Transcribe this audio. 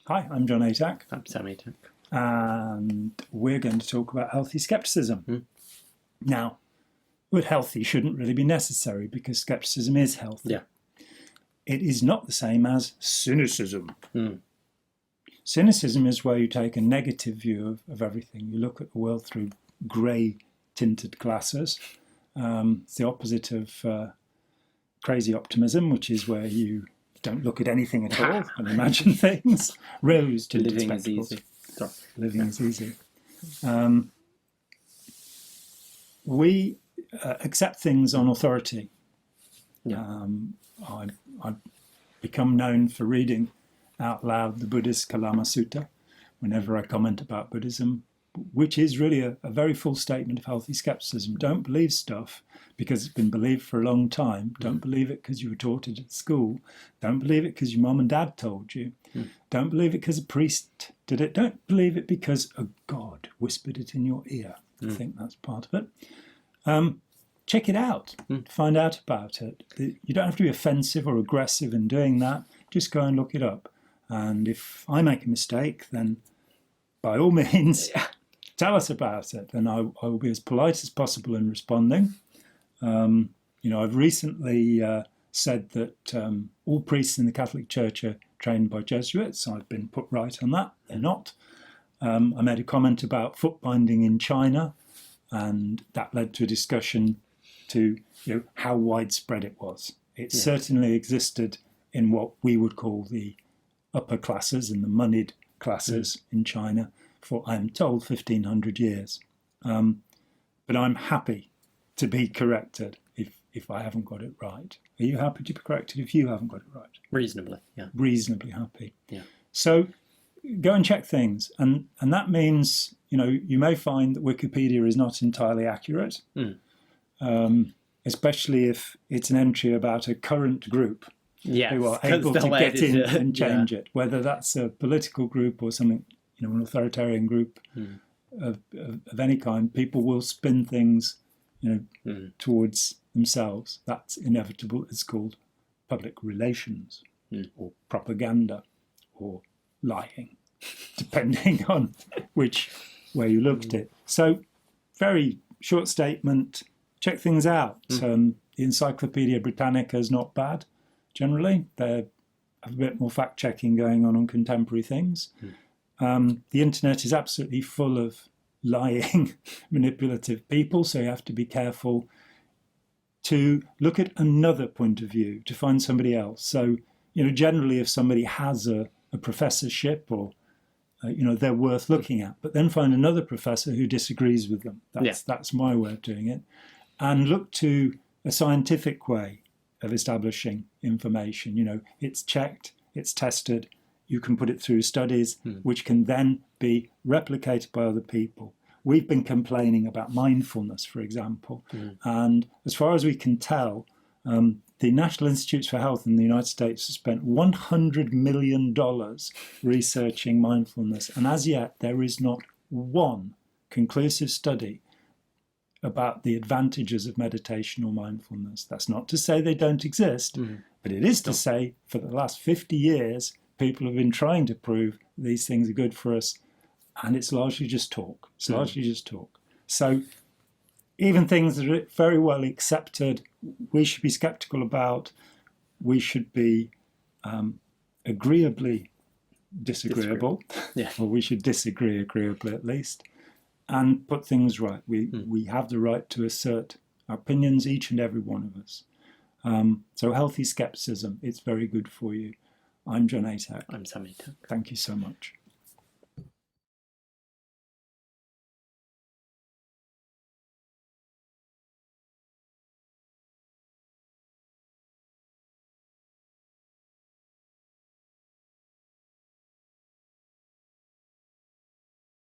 Hi, I'm John Atack. I'm Sam Atack. And we're going to talk about healthy skepticism. Now, word healthy shouldn't really be necessary because skepticism is healthy. Yeah. It is not the same as cynicism. Cynicism is where you take a negative view of everything. You look at the world through grey tinted glasses. It's the opposite of crazy optimism, which is where you don't look at anything at all and imagine things. Rose tinted Living is spectacles. easy. Sorry. Living is easy. We accept things on authority. Yeah. I've become known for reading out loud the Buddhist Kalama Sutta whenever I comment about Buddhism, which is really a very full statement of healthy skepticism. Don't believe stuff because it's been believed for a long time. Don't believe it because you were taught it at school. Don't believe it because your mum and dad told you. Don't believe it because a priest did it. Don't believe it because a god whispered it in your ear. I think that's part of it. Check it out. Find out about it. You don't have to be offensive or aggressive in doing that. Just go and look it up. And if I make a mistake, then by all means, tell us about it. And I will be as polite as possible in responding. I've recently said that all priests in the Catholic Church are trained by Jesuits. I've been put right on that. They're not. I made a comment about foot binding in China, and that led to a discussion to how widespread it was. It certainly existed in what we would call the upper classes and the moneyed classes in China for, I'm told, 1,500 years. But I'm happy to be corrected if I haven't got it right. Are you happy to be corrected if you haven't got it right? Reasonably, yeah. Reasonably happy. Yeah. So go and check things. And that means, you may find that Wikipedia is not entirely accurate, especially if it's an entry about a current group who are able to get in and change it, whether that's a political group or something, an authoritarian group of any kind. People will spin things, towards themselves. That's inevitable. It's called public relations or propaganda or lying, depending on which way you looked at it. So, very short statement. Check things out. The Encyclopedia Britannica is not bad. Generally, they have a bit more fact-checking going on contemporary things. The internet is absolutely full of lying, manipulative people, so you have to be careful to look at another point of view, to find somebody else. So, generally if somebody has a professorship or, they're worth looking at, but then find another professor who disagrees with them. That's my way of doing it. And look to a scientific way of establishing information. It's checked, it's tested, you can put it through studies, which can then be replicated by other people. We've been complaining about mindfulness, for example, and as far as we can tell, the National Institutes for Health in the United States has spent $100 million researching mindfulness, and as yet there is not one conclusive study about the advantages of meditation or mindfulness. That's not to say they don't exist, but it is to say for the last 50 years, people have been trying to prove these things are good for us, and it's largely just talk. It's largely just talk. So even things that are very well accepted, we should be skeptical about. We should be agreeably disagreeable, or we should disagree agreeably at least, and put things right. We have the right to assert our opinions, each and every one of us. So healthy skepticism, it's very good for you. I'm John Atack. I'm Sam Atack. Thank you so much.